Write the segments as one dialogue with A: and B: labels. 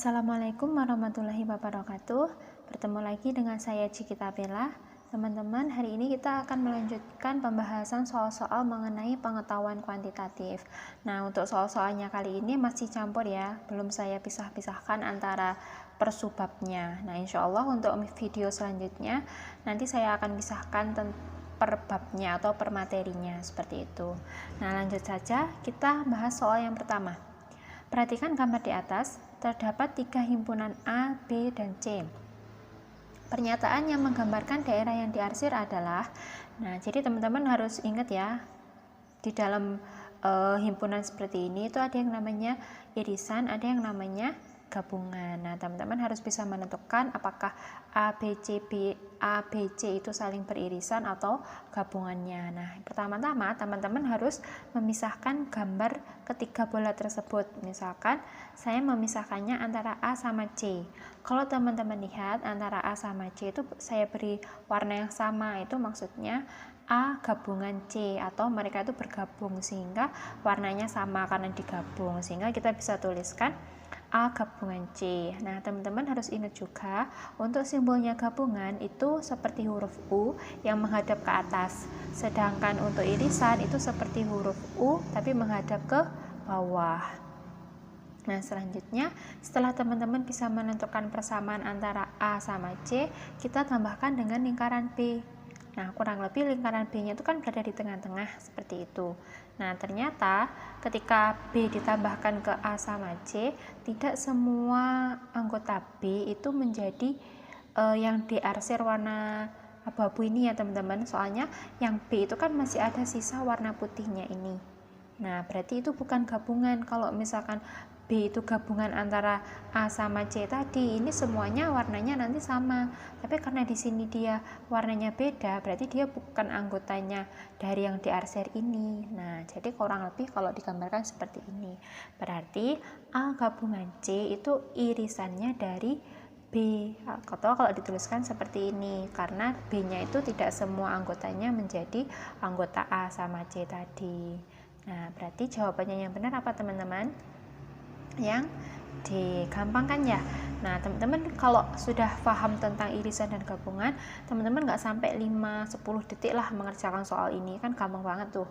A: Assalamualaikum warahmatullahi wabarakatuh. Bertemu lagi dengan saya Cikita Bella. Teman-teman, hari ini kita akan melanjutkan pembahasan soal-soal mengenai pengetahuan kuantitatif. Nah, untuk soal-soalnya kali ini masih campur ya, belum saya pisah-pisahkan antara per subbabnya. Nah, insya Allah untuk video selanjutnya nanti saya akan pisahkan per babnya atau per materinya seperti itu. Nah, lanjut saja kita bahas soal yang pertama. Perhatikan gambar di atas, terdapat 3 himpunan A, B, dan C. Pernyataan yang menggambarkan daerah yang diarsir adalah, nah jadi teman-teman harus ingat ya, di dalam himpunan seperti ini itu ada yang namanya irisan, ada yang namanya gabungan. Nah, teman-teman harus bisa menentukan apakah A, B, C itu saling beririsan atau gabungannya. Nah, pertama-tama teman-teman harus memisahkan gambar ketiga bola tersebut. Misalkan saya memisahkannya antara A sama C. Kalau teman-teman lihat antara A sama C itu saya beri warna yang sama, itu maksudnya A gabungan C, atau mereka itu bergabung sehingga warnanya sama karena digabung, sehingga kita bisa tuliskan A gabungan C. Nah, teman-teman harus ingat juga untuk simbolnya gabungan itu seperti huruf U yang menghadap ke atas, sedangkan untuk irisan itu seperti huruf U tapi menghadap ke bawah. Nah, selanjutnya setelah teman-teman bisa menentukan persamaan antara A sama C, kita tambahkan dengan lingkaran B. Nah, kurang lebih lingkaran B-nya itu kan berada di tengah-tengah seperti itu. Nah, ternyata ketika B ditambahkan ke A sama C, tidak semua anggota B itu menjadi yang diarsir warna abu-abu ini ya teman-teman. Soalnya yang B itu kan masih ada sisa warna putihnya ini. Nah, berarti itu bukan gabungan. Kalau misalkan B itu gabungan antara A sama C tadi, ini semuanya warnanya nanti sama. Tapi karena di sini dia warnanya beda, berarti dia bukan anggotanya dari yang diarsir ini. Nah, jadi kurang lebih kalau digambarkan seperti ini. Berarti A gabungan C itu irisannya dari B, atau kalau dituliskan seperti ini, karena B-nya itu tidak semua anggotanya menjadi anggota A sama C tadi. Nah, berarti jawabannya yang benar apa teman-teman? Yang digampangkan ya. Nah, teman-teman kalau sudah paham tentang irisan dan gabungan, teman-teman nggak sampai 5-10 detik lah mengerjakan soal ini, kan gampang banget tuh.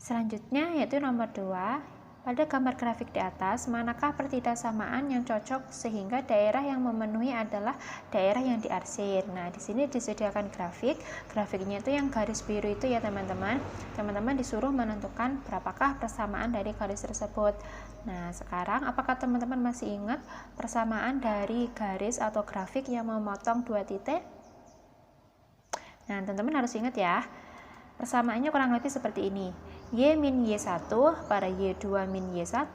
A: Selanjutnya yaitu nomor 2. Pada gambar grafik di atas, manakah pertidaksamaan yang cocok sehingga daerah yang memenuhi adalah daerah yang diarsir. Nah, di sini disediakan grafik. Grafiknya itu yang garis biru itu ya teman-teman. Teman-teman disuruh menentukan berapakah persamaan dari garis tersebut. Nah, sekarang apakah teman-teman masih ingat persamaan dari garis atau grafik yang memotong 2 titik? Nah, teman-teman harus ingat ya. Persamaannya kurang lebih seperti ini. Y min Y1 pada Y2 min Y1.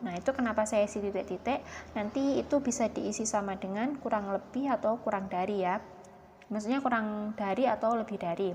A: Nah, itu kenapa saya isi titik-titik? Nanti itu bisa diisi sama dengan kurang lebih atau kurang dari ya. Maksudnya kurang dari atau lebih dari.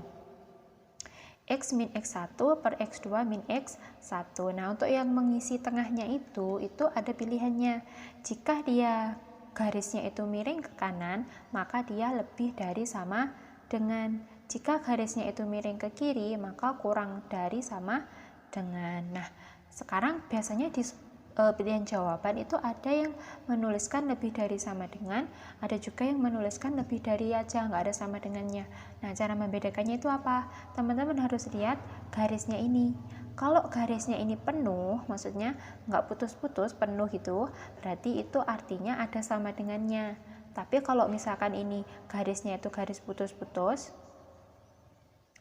A: X min X1 per X2 min X1. Nah, untuk yang mengisi tengahnya itu ada pilihannya. Jika dia garisnya itu miring ke kanan, maka dia lebih dari sama dengan. Jika garisnya itu miring ke kiri, maka kurang dari sama dengan. Nah, sekarang biasanya di pilihan jawaban itu ada yang menuliskan lebih dari sama dengan, ada juga yang menuliskan lebih dari aja, nggak ada sama dengannya. Nah, cara membedakannya itu apa? Teman-teman harus lihat garisnya ini. Kalau garisnya ini penuh, maksudnya nggak putus-putus, penuh gitu, berarti itu artinya ada sama dengannya. Tapi kalau misalkan ini garisnya itu garis putus-putus,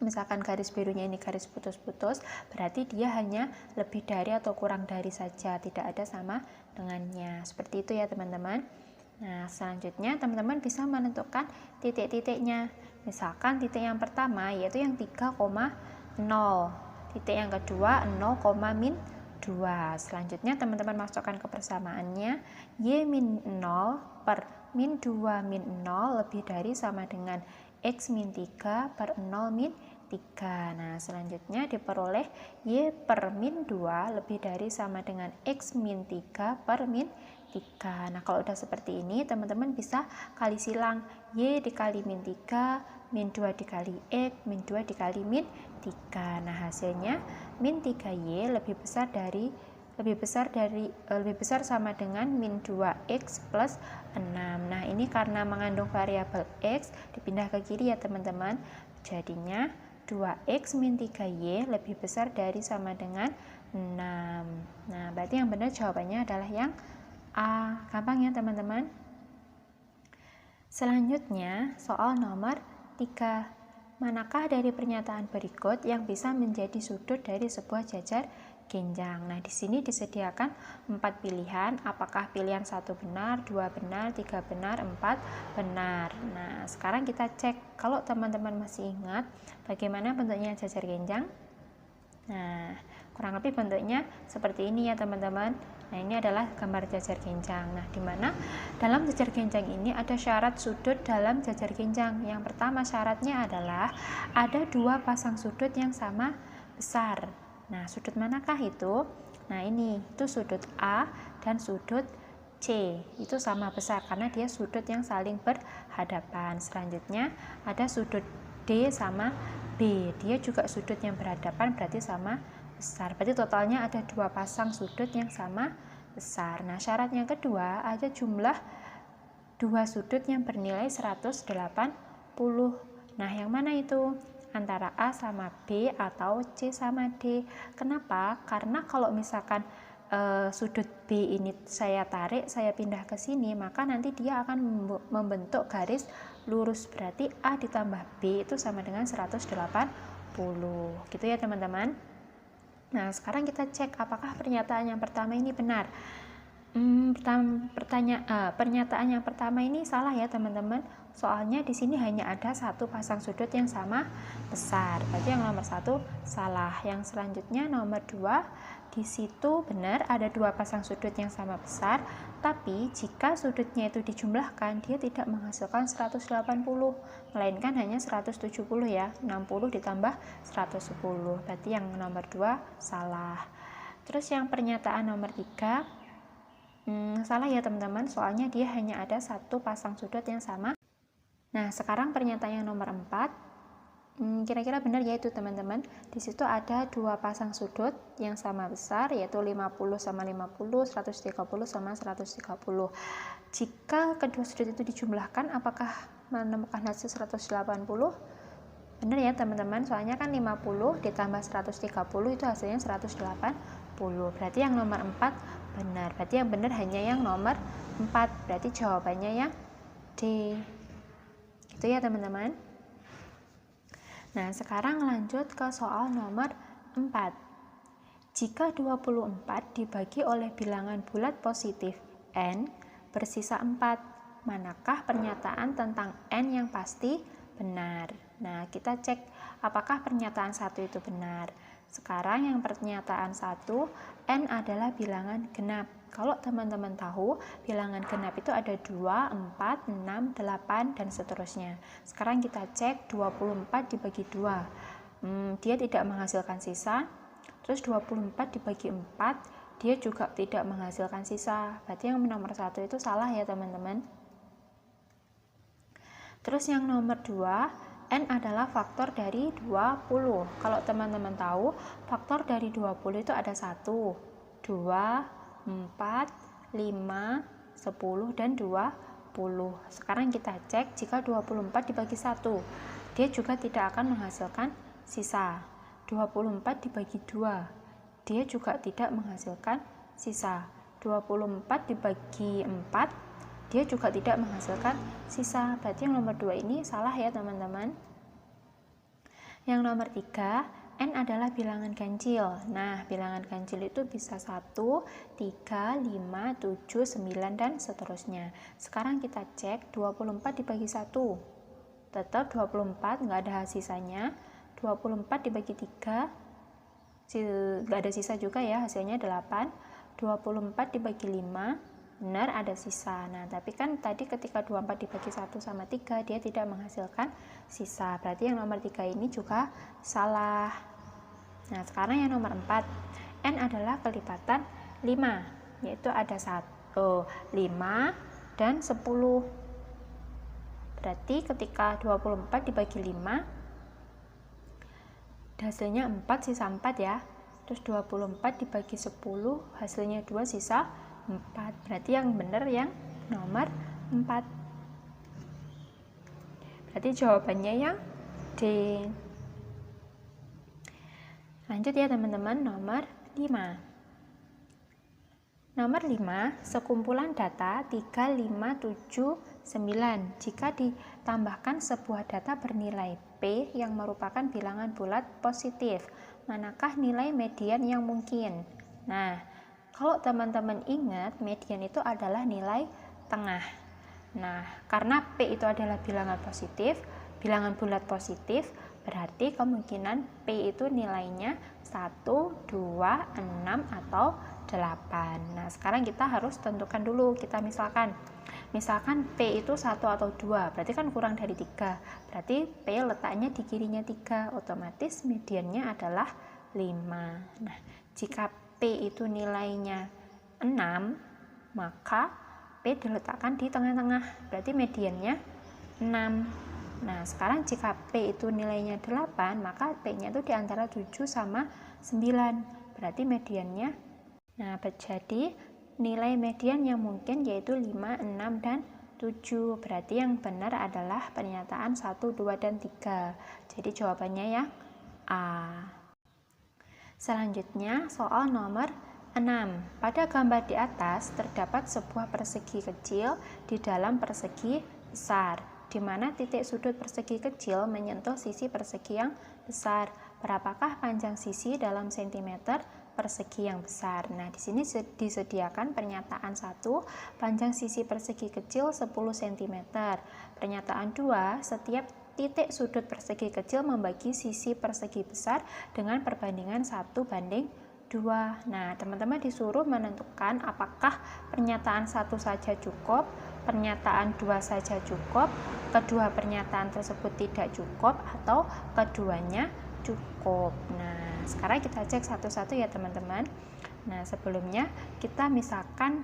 A: misalkan garis birunya ini garis putus-putus, berarti dia hanya lebih dari atau kurang dari saja, tidak ada sama dengannya. Seperti itu ya teman-teman. Nah, selanjutnya teman-teman bisa menentukan titik-titiknya. Misalkan titik yang pertama yaitu yang 3,0, titik yang kedua 0, -2. Selanjutnya teman-teman masukkan ke persamaannya, Y min 0 per min 2 min 0 lebih dari sama dengan X min 3 per 0 min 3. Nah, selanjutnya diperoleh Y per min 2 lebih dari sama dengan X min 3 per min 3. Nah, kalau udah seperti ini, teman-teman bisa kali silang. Y dikali min 3, min 2 dikali X, min 2 dikali min 3. Nah, hasilnya min 3Y lebih besar dari lebih besar sama dengan min 2x plus 6. Nah, ini karena mengandung variabel x, dipindah ke kiri ya teman-teman. Jadinya 2x min 3y lebih besar dari sama dengan 6. Nah, berarti yang benar jawabannya adalah yang A. Gampang ya teman-teman. Selanjutnya, soal nomor 3. Manakah dari pernyataan berikut yang bisa menjadi sudut dari sebuah jajar genjang? Nah, di sini disediakan 4 pilihan. Apakah pilihan 1 benar, 2 benar, 3 benar, 4 benar? Nah, sekarang kita cek. Kalau teman-teman masih ingat bagaimana bentuknya jajar genjang? Nah, kurang lebih bentuknya seperti ini ya teman-teman. Nah, ini adalah gambar jajar genjang. Nah, di mana dalam jajar genjang ini ada syarat sudut dalam jajar genjang. Yang pertama syaratnya adalah ada 2 pasang sudut yang sama besar. Nah, sudut manakah itu? Nah, ini itu sudut A dan sudut C. Itu sama besar karena dia sudut yang saling berhadapan. Selanjutnya ada sudut D sama B. Dia juga sudut yang berhadapan, berarti sama besar. Berarti totalnya ada 2 pasang sudut yang sama besar. Nah, syarat yang kedua ada jumlah 2 sudut yang bernilai 180. Nah, yang mana itu? Antara A sama B atau C sama D. Kenapa? Karena kalau misalkan sudut B ini saya tarik, saya pindah ke sini, maka nanti dia akan membentuk garis lurus. Berarti A ditambah B itu sama dengan 180. Gitu ya teman-teman. Nah, sekarang kita cek apakah pernyataan yang pertama ini benar. Pernyataan yang pertama ini salah ya teman-teman. Soalnya di sini hanya ada 1 pasang sudut yang sama besar. Berarti yang nomor 1 salah. Yang selanjutnya nomor 2, di situ benar ada 2 pasang sudut yang sama besar, tapi jika sudutnya itu dijumlahkan, dia tidak menghasilkan 180, melainkan hanya 170 ya. 60 ditambah 110. Berarti yang nomor 2 salah. Terus yang pernyataan nomor 3 salah ya teman-teman, soalnya dia hanya ada 1 pasang sudut yang sama. Nah, sekarang pernyataan yang nomor 4, kira-kira benar yaitu teman-teman. Di situ ada 2 pasang sudut yang sama besar, yaitu 50 sama 50, 130 sama 130. Jika kedua sudut itu dijumlahkan, apakah menemukan hasil 180? Benar ya teman-teman, soalnya kan 50 ditambah 130 itu hasilnya 180. Berarti yang nomor 4 benar. Berarti yang benar hanya yang nomor 4. Berarti jawabannya yang D. Gitu ya teman-teman. Nah, sekarang lanjut ke soal nomor 4. Jika 24 dibagi oleh bilangan bulat positif N bersisa 4, manakah pernyataan tentang N yang pasti benar? Nah, kita cek apakah pernyataan 1 itu benar. Sekarang yang pernyataan 1, N adalah bilangan genap. Kalau teman-teman tahu, bilangan genap itu ada 2, 4, 6, 8, dan seterusnya. Sekarang kita cek 24 dibagi 2. Dia tidak menghasilkan sisa. Terus 24 dibagi 4, dia juga tidak menghasilkan sisa. Berarti yang nomor 1 itu salah ya teman-teman. Terus yang nomor 2, N adalah faktor dari 20. Kalau teman-teman tahu, faktor dari 20 itu ada 1, 2, 4, 5, 10, dan 20. Sekarang kita cek jika 24 dibagi 1, dia juga tidak akan menghasilkan sisa. 24 dibagi 2, dia juga tidak menghasilkan sisa. 24 dibagi 4, dia juga tidak menghasilkan sisa. Berarti yang nomor 2 ini salah ya teman-teman. Yang nomor 3, N adalah bilangan ganjil. Nah, bilangan ganjil itu bisa 1, 3, 5, 7, 9, dan seterusnya. Sekarang kita cek 24 dibagi 1. Tetap 24, nggak ada sisanya. 24 dibagi 3, nggak ada sisa juga ya, hasilnya 8. 24 dibagi 5, benar ada sisa. Nah, tapi kan tadi ketika 24 dibagi 1 sama 3, dia tidak menghasilkan sisa. Berarti yang nomor 3 ini juga salah. Nah, sekarang yang nomor 4, N adalah kelipatan 5, yaitu ada 5 dan 10. Berarti ketika 24 dibagi 5, hasilnya 4, sisa 4 ya. terus 24 dibagi 10 hasilnya 2 sisa 4. Berarti yang benar yang nomor 4. Berarti jawabannya yang D. Lanjut ya teman-teman, nomor 5. Nomor 5, sekumpulan data 3, 5, 7, 9. Jika ditambahkan sebuah data bernilai P yang merupakan bilangan bulat positif, manakah nilai median yang mungkin? Nah, kalau teman-teman ingat, median itu adalah nilai tengah. Nah, karena P itu adalah bilangan positif, bilangan bulat positif, berarti kemungkinan P itu nilainya 1, 2, 6, atau 8. Nah, sekarang kita harus tentukan dulu. Kita misalkan P itu 1 atau 2, berarti kan kurang dari 3. Berarti P letaknya di kirinya 3, otomatis mediannya adalah 5. Nah, jika P itu nilainya 6, maka P diletakkan di tengah-tengah, berarti mediannya 6. Nah, sekarang jika P itu nilainya 8, maka P-nya itu di antara 7 sama 9, berarti mediannya. Nah, jadi nilai median yang mungkin yaitu 5, 6, dan 7. Berarti yang benar adalah pernyataan 1, 2, dan 3. Jadi jawabannya yang A. Selanjutnya, soal nomor 6. Pada gambar di atas terdapat sebuah persegi kecil di dalam persegi besar, di mana titik sudut persegi kecil menyentuh sisi persegi yang besar. Berapakah panjang sisi dalam sentimeter persegi yang besar? Nah, di sini disediakan pernyataan 1, panjang sisi persegi kecil 10 cm. Pernyataan 2, setiap titik sudut persegi kecil membagi sisi persegi besar dengan perbandingan 1:2. Nah, teman-teman disuruh menentukan apakah pernyataan 1 saja cukup, pernyataan 2 saja cukup, kedua pernyataan tersebut tidak cukup, atau keduanya cukup. Nah, sekarang kita cek satu-satu ya teman-teman. Nah, sebelumnya kita misalkan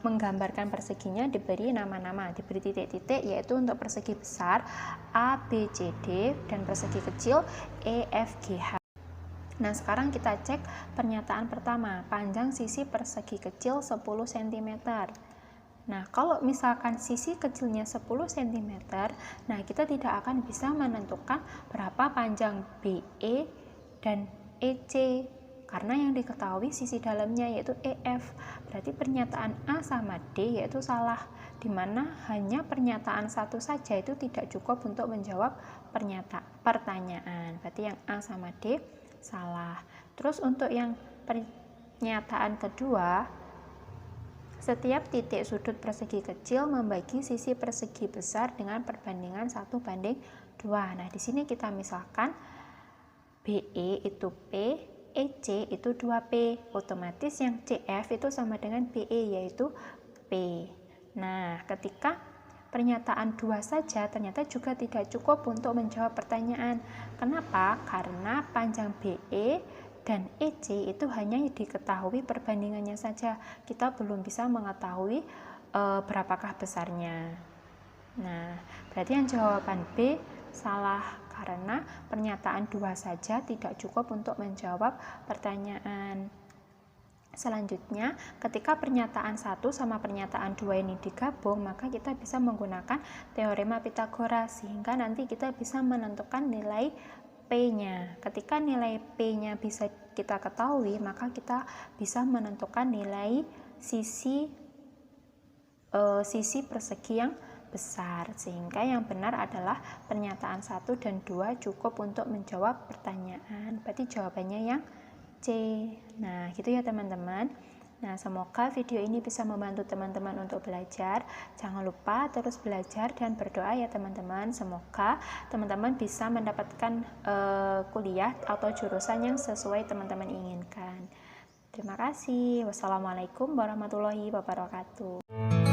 A: menggambarkan perseginya diberi nama-nama, diberi titik-titik, yaitu untuk persegi besar A, B, C, D, dan persegi kecil E, F, G, H. Nah, sekarang kita cek pernyataan pertama, panjang sisi persegi kecil 10 cm. Nah, kalau misalkan sisi kecilnya 10 cm, nah kita tidak akan bisa menentukan berapa panjang BE dan EC, karena yang diketahui sisi dalamnya yaitu EF. Berarti pernyataan A sama D yaitu salah, dimana hanya pernyataan 1 saja itu tidak cukup untuk menjawab pertanyaan. Berarti yang A sama D salah. Terus untuk yang pernyataan kedua, setiap titik sudut persegi kecil membagi sisi persegi besar dengan perbandingan 1:2. Nah, di sini kita misalkan BE itu P, EC itu 2P. Otomatis yang CF itu sama dengan BE yaitu P. Nah, ketika pernyataan 2 saja ternyata juga tidak cukup untuk menjawab pertanyaan. Kenapa? Karena panjang BE dan EC itu hanya diketahui perbandingannya saja. Kita belum bisa mengetahui berapakah besarnya. Nah, berarti yang jawaban B salah, karena pernyataan 2 saja tidak cukup untuk menjawab pertanyaan. Selanjutnya, ketika pernyataan 1 sama pernyataan 2 ini digabung, maka kita bisa menggunakan teorema Pythagoras, sehingga nanti kita bisa menentukan nilai P-nya. Ketika nilai P-nya bisa kita ketahui, maka kita bisa menentukan nilai sisi persegi yang besar, sehingga yang benar adalah pernyataan 1 dan 2 cukup untuk menjawab pertanyaan. Berarti jawabannya yang C. Nah, gitu ya teman-teman. Nah, semoga video ini bisa membantu teman-teman untuk belajar. Jangan lupa terus belajar dan berdoa ya teman-teman. Semoga teman-teman bisa mendapatkan kuliah atau jurusan yang sesuai teman-teman inginkan. Terima kasih. Wassalamualaikum warahmatullahi wabarakatuh.